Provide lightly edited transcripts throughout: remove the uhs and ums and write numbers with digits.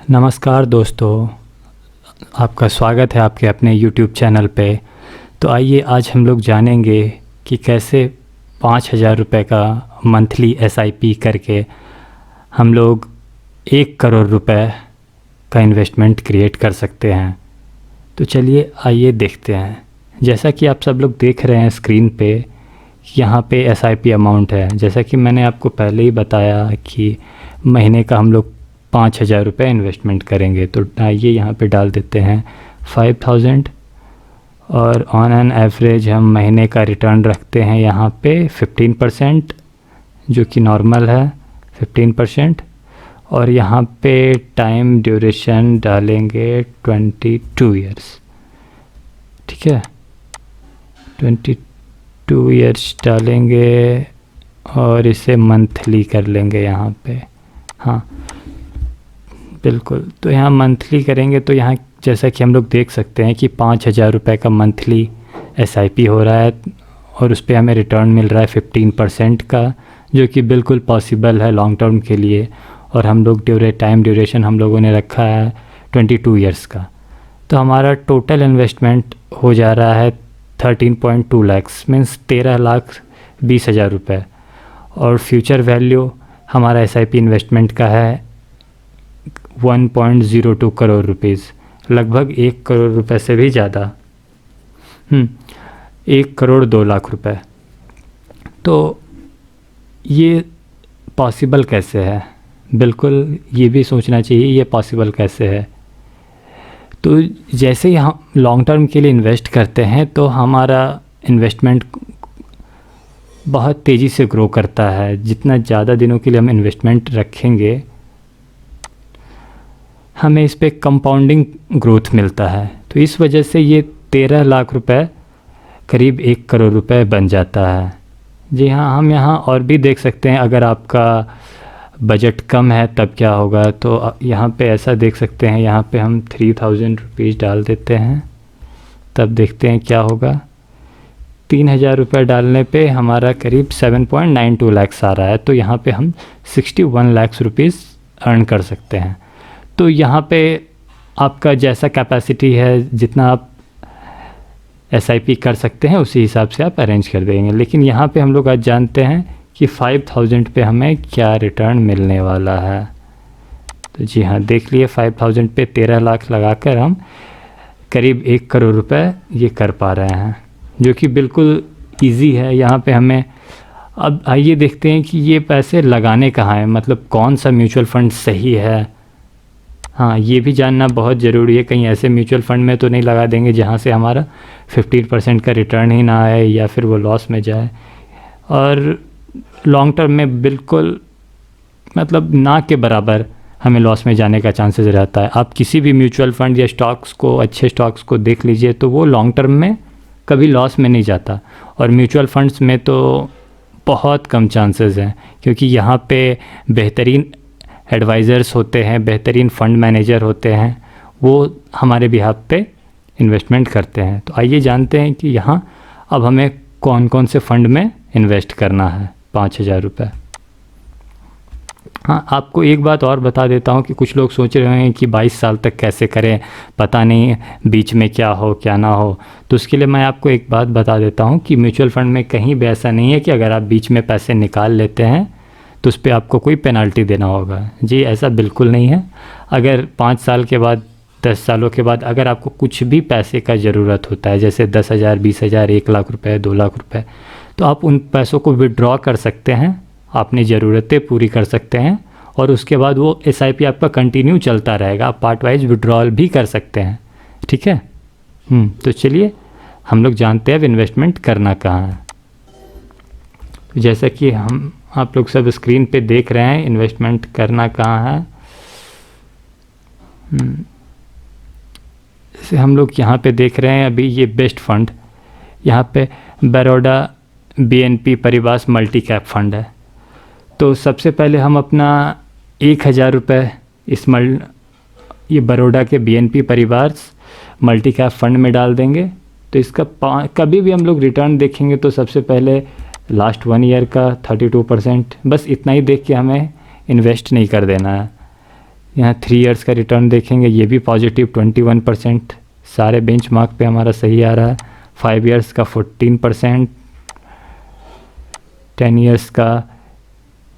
नमस्कार दोस्तों, आपका स्वागत है आपके अपने YouTube चैनल पे। तो आइए आज हम लोग जानेंगे कि कैसे 5,000 रुपये का मंथली SIP करके हम लोग 1 करोड़ रुपए का इन्वेस्टमेंट क्रिएट कर सकते हैं। तो चलिए आइए देखते हैं। जैसा कि आप सब लोग देख रहे हैं स्क्रीन पे, यहाँ पे SIP अमाउंट है। जैसा कि मैंने आपको पहले ही बताया कि महीने का हम लोग 5,000 रुपये इन्वेस्टमेंट करेंगे। तो आइए यहाँ पे डाल देते हैं 5,000 और ऑन एन एवरेज हम महीने का रिटर्न रखते हैं यहाँ पे 15%, जो कि नॉर्मल है 15%। और यहाँ पे टाइम ड्यूरेशन डालेंगे 22 इयर्स। ठीक है, 22 इयर्स डालेंगे और इसे मंथली कर लेंगे यहाँ पे। हाँ बिल्कुल, तो यहाँ मंथली करेंगे तो यहाँ जैसा कि हम लोग देख सकते हैं कि 5,000 रुपये का मंथली SIP हो रहा है और उस पर हमें रिटर्न मिल रहा है 15% का, जो कि बिल्कुल पॉसिबल है लॉन्ग टर्म के लिए। और हम लोग टाइम ड्यूरेशन हम लोगों ने रखा है 22 इयर्स का। तो हमारा टोटल इन्वेस्टमेंट हो जा रहा है 13.2 लाख्स, मीन्स 13,20,000 रुपये। और फ्यूचर वैल्यू हमारा SIP इन्वेस्टमेंट का है 1.02 करोड़ रुपीज़, लगभग 1 करोड़ रुपए से भी ज़्यादा। 1,02,00,000 रुपए। तो ये पॉसिबल कैसे है? बिल्कुल ये भी सोचना चाहिए ये पॉसिबल कैसे है। तो जैसे ही हम लॉन्ग टर्म के लिए इन्वेस्ट करते हैं तो हमारा इन्वेस्टमेंट बहुत तेज़ी से ग्रो करता है। जितना ज़्यादा दिनों के लिए हम इन्वेस्टमेंट रखेंगे, हमें इस पे कंपाउंडिंग ग्रोथ मिलता है। तो इस वजह से ये 13 लाख रुपए करीब 1 करोड़ रुपए बन जाता है। जी हाँ, हम यहाँ और भी देख सकते हैं। अगर आपका बजट कम है तब क्या होगा, तो यहाँ पे ऐसा देख सकते हैं। यहाँ पे हम 3,000 रुपीज़ डाल देते हैं, तब देखते हैं क्या होगा। 3,000 रुपये डालने पे हमारा करीब 7.92 लाख आ रहा है। तो यहाँ पे हम 61 लाख रुपीज़ अर्न कर सकते हैं। तो यहाँ पे आपका जैसा कैपेसिटी है, जितना आप SIP कर सकते हैं उसी हिसाब से आप अरेंज कर देंगे। लेकिन यहाँ पे हम लोग आज जानते हैं कि 5,000 पे हमें क्या रिटर्न मिलने वाला है। तो जी हाँ, देख लिए 5,000 पे 13 लाख लगाकर हम करीब 1 करोड़ रुपए ये कर पा रहे हैं, जो कि बिल्कुल इजी है। यहाँ पे हमें अब आइए देखते हैं कि ये पैसे लगाने कहाँ हैं, मतलब कौन सा म्यूचुअल फ़ंड सही है। हाँ, ये भी जानना बहुत ज़रूरी है। कहीं ऐसे म्यूचुअल फ़ंड में तो नहीं लगा देंगे जहाँ से हमारा 15% का रिटर्न ही ना आए या फिर वो लॉस में जाए। और लॉन्ग टर्म में बिल्कुल मतलब ना के बराबर हमें लॉस में जाने का चांसेस रहता है। आप किसी भी म्यूचुअल फ़ंड या स्टॉक्स को, अच्छे स्टॉक्स को देख लीजिए, तो वो लॉन्ग टर्म में कभी लॉस में नहीं जाता। और म्यूचुअल फंड्स में तो बहुत कम चांसेस हैं, क्योंकि यहाँ पे बेहतरीन एडवाइज़र्स होते हैं, बेहतरीन फ़ंड मैनेजर होते हैं, वो हमारे बिहाफ पे इन्वेस्टमेंट करते हैं। तो आइए जानते हैं कि यहाँ अब हमें कौन कौन से फ़ंड में इन्वेस्ट करना है 5,000 रुपये। हाँ, आपको एक बात और बता देता हूँ कि कुछ लोग सोच रहे हैं कि 22 साल तक कैसे करें, पता नहीं बीच में क्या हो क्या ना हो। तो उसके लिए मैं आपको एक बात बता देता हूँ कि म्यूचुअल फ़ंड में कहीं भी ऐसा नहीं है कि अगर आप बीच में पैसे निकाल लेते हैं तो उस पर आपको कोई पेनल्टी देना होगा। जी ऐसा बिल्कुल नहीं है। अगर 5 साल के बाद, 10 सालों के बाद अगर आपको कुछ भी पैसे का ज़रूरत होता है, जैसे 10,000, 20,000, 1 लाख रुपए, 2 लाख रुपए, तो आप उन पैसों को विड्रॉ कर सकते हैं, अपनी ज़रूरतें पूरी कर सकते हैं और उसके बाद वो SIP आपका कंटिन्यू चलता रहेगा। आप पार्ट वाइज विड्रॉल भी कर सकते हैं। ठीक है। तो चलिए हम लोग जानते हैं अब इन्वेस्टमेंट करना कहाँ है। जैसा कि आप लोग सब स्क्रीन पे देख रहे हैं, इन्वेस्टमेंट करना कहाँ है। जैसे हम लोग यहाँ पे देख रहे हैं अभी ये बेस्ट फंड, यहाँ पे बड़ौदा BNP परिवार मल्टी कैप फंड है। तो सबसे पहले हम अपना 1,000 रुपये इस ये बड़ौदा के BNP परिवार मल्टी कैप फंड में डाल देंगे। तो इसका कभी भी हम लोग रिटर्न देखेंगे तो सबसे पहले लास्ट 1 ईयर का 32%, बस इतना ही देख के हमें इन्वेस्ट नहीं कर देना है। यहाँ 3 इयर्स का रिटर्न देखेंगे, ये भी पॉजिटिव 21%, सारे बेंचमार्क पे हमारा सही आ रहा है। 5 इयर्स का 14%, 10 इयर्स का,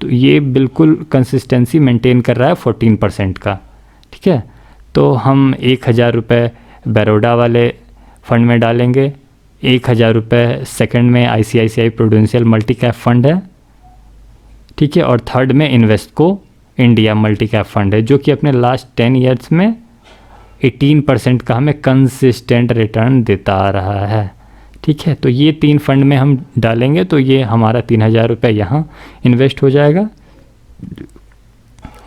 तो ये बिल्कुल कंसिस्टेंसी मेंटेन कर रहा है 14% का, ठीक है। तो हम 1,000 रुपये बड़ौदा वाले फ़ंड में डालेंगे, 1,000 रुपये सेकंड में ICICI prudential multi cap fund है, ठीक है, और थर्ड में इन्वेस्टको इंडिया मल्टी कैप फंड है, जो कि अपने लास्ट 10 इयर्स में 18% का हमें कंसिस्टेंट रिटर्न देता आ रहा है, ठीक है। तो ये 3 फंड में हम डालेंगे तो ये हमारा 3,000 रुपये यहाँ इन्वेस्ट हो जाएगा,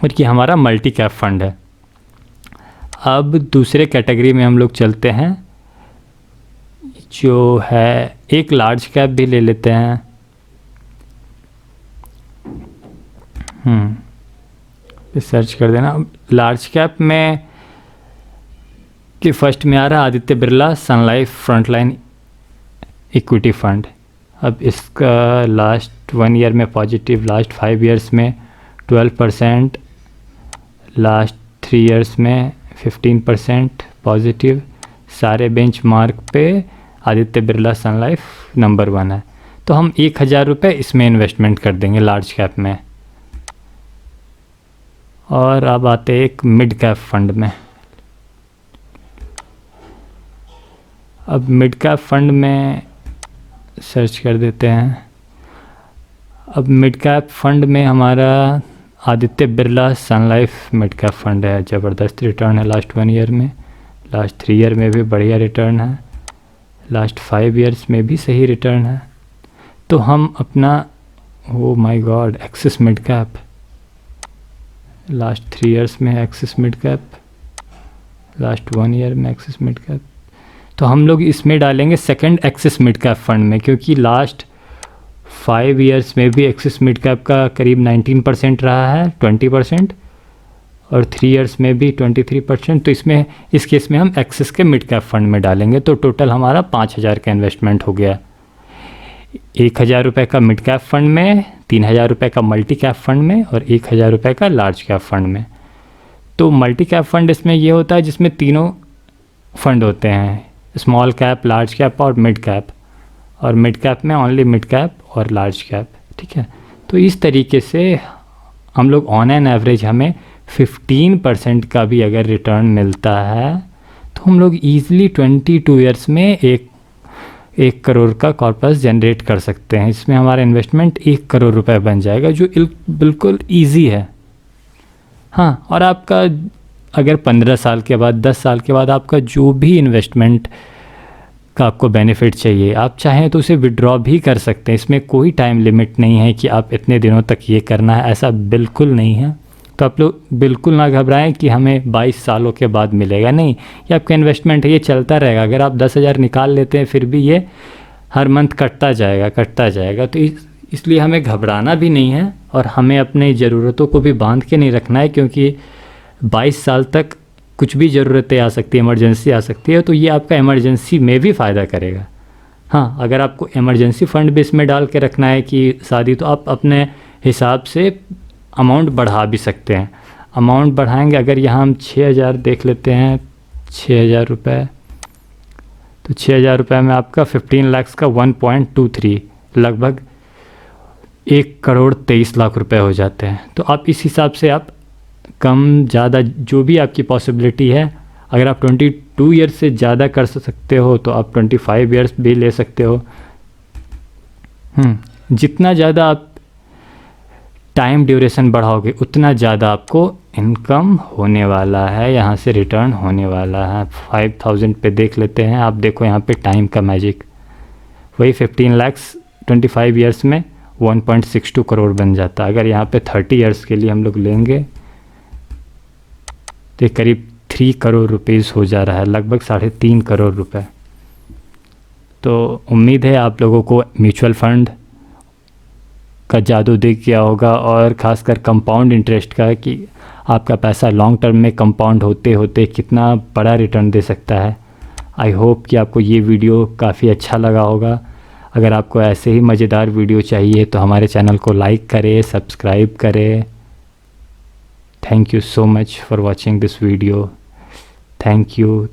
और ये हमारा मल्टी कैप फंड है। अब दूसरे कैटेगरी में हम लोग चलते हैं, जो है एक लार्ज कैप भी ले लेते हैं। सर्च कर देना। लार्ज कैप में कि फर्स्ट में आ रहा है आदित्य बिरला सन लाइफ फ्रंटलाइन इक्विटी फंड। अब इसका लास्ट 1 ईयर में पॉजिटिव, लास्ट 5 इयर्स में 12%, लास्ट 3 इयर्स में 15% पॉजिटिव। सारे बेंचमार्क पे आदित्य बिरला सन लाइफ नंबर 1 है। तो हम 1,000 रुपये इसमें इन्वेस्टमेंट कर देंगे लार्ज कैप में। और अब आते हैं एक मिड कैप फंड में। अब मिड कैप फंड में सर्च कर देते हैं। अब मिड कैप फंड में हमारा आदित्य बिरला सन लाइफ मिड कैप फंड है। ज़बरदस्त रिटर्न है लास्ट 1 ईयर में, लास्ट 3 ईयर में भी बढ़िया रिटर्न है, लास्ट 5 इयर्स में भी सही रिटर्न है। तो हम अपना, oh my god, Axis mid cap, last 3 years में Axis mid cap, last 1 year में एक्सिस मिड कैप, तो हम लोग इसमें डालेंगे second Axis mid cap fund में, क्योंकि लास्ट 5 इयर्स में भी एक्सिस मिड कैप का करीब 19% रहा है, 20%, और 3 इयर्स में भी 23%। तो इसमें, इस केस में हम एक्सिस के मिड कैप फंड में डालेंगे। तो टोटल हमारा 5,000 का इन्वेस्टमेंट हो गया। 1,000 रुपये का मिड कैप फंड में, 3,000 रुपये का मल्टी कैप फंड में, और 1,000 रुपये का लार्ज कैप फंड में। तो मल्टी कैप फंड इसमें ये होता है जिसमें तीनों फंड होते हैं, स्मॉल कैप, लार्ज कैप और मिड कैप, और मिड कैप में ओनली मिड कैप और लार्ज कैप, ठीक है। तो इस तरीके से हम लोग ऑन एन एवरेज हमें 15% का भी अगर रिटर्न मिलता है तो हम लोग ईज़िली 22 ईयर्स में 1 करोड़ का कॉर्पस जनरेट कर सकते हैं। इसमें हमारा इन्वेस्टमेंट 1 करोड़ रुपए बन जाएगा, जो बिल्कुल ईजी है। हाँ, और आपका अगर 15 साल के बाद, 10 साल के बाद आपका जो भी इन्वेस्टमेंट का आपको बेनिफिट चाहिए, आप चाहें तो उसे विड्रॉ भी कर सकते हैं। इसमें कोई टाइम लिमिट नहीं है कि आप इतने दिनों तक ये करना है, ऐसा बिल्कुल नहीं है। तो आप लोग बिल्कुल ना घबराएं कि हमें 22 सालों के बाद मिलेगा, नहीं, ये आपका इन्वेस्टमेंट है, ये चलता रहेगा। अगर आप 10,000 निकाल लेते हैं फिर भी ये हर मंथ कटता जाएगा। तो इसलिए हमें घबराना भी नहीं है, और हमें अपनी ज़रूरतों को भी बांध के नहीं रखना है, क्योंकि 22 साल तक कुछ भी ज़रूरतें आ सकती है, इमरजेंसी आ सकती है, तो ये आपका इमरजेंसी में भी फ़ायदा करेगा। हाँ, अगर आपको इमरजेंसी फ़ंड भी इसमें डाल के रखना है कि शादी, तो आप अपने हिसाब से अमाउंट बढ़ा भी सकते हैं। अमाउंट बढ़ाएंगे, अगर यहाँ हम 6,000 देख लेते हैं, 6,000 रुपये, तो 6,000 रुपये में आपका 15 लाख का 1.23, लगभग 1 करोड़ 23 लाख रुपए हो जाते हैं। तो आप इस हिसाब से आप कम ज़्यादा जो भी आपकी पॉसिबिलिटी है, अगर आप 22 ईयर्स से ज़्यादा कर सकते हो तो आप 25 ईयर्स भी ले सकते हो। जितना ज़्यादा आप टाइम ड्यूरेशन बढ़ाओगे उतना ज़्यादा आपको इनकम होने वाला है, यहाँ से रिटर्न होने वाला है। 5,000 पे देख लेते हैं। आप देखो यहाँ पे टाइम का मैजिक, वही 15 लाख 25 ईयर्स में 1.62 करोड़ बन जाता। अगर यहाँ पे 30 ईयर्स के लिए हम लोग लेंगे तो करीब 3 करोड़ रुपीज़ हो जा रहा है, लगभग 3.5 करोड़ रुपए। तो उम्मीद है आप लोगों को म्यूचुअल फंड का जादू दिख गया होगा, और ख़ासकर कंपाउंड इंटरेस्ट का, कि आपका पैसा लॉन्ग टर्म में कंपाउंड होते होते कितना बड़ा रिटर्न दे सकता है। आई होप कि आपको ये वीडियो काफ़ी अच्छा लगा होगा। अगर आपको ऐसे ही मज़ेदार वीडियो चाहिए तो हमारे चैनल को लाइक करें, सब्सक्राइब करें। Thank you so much for watching this video. Thank you.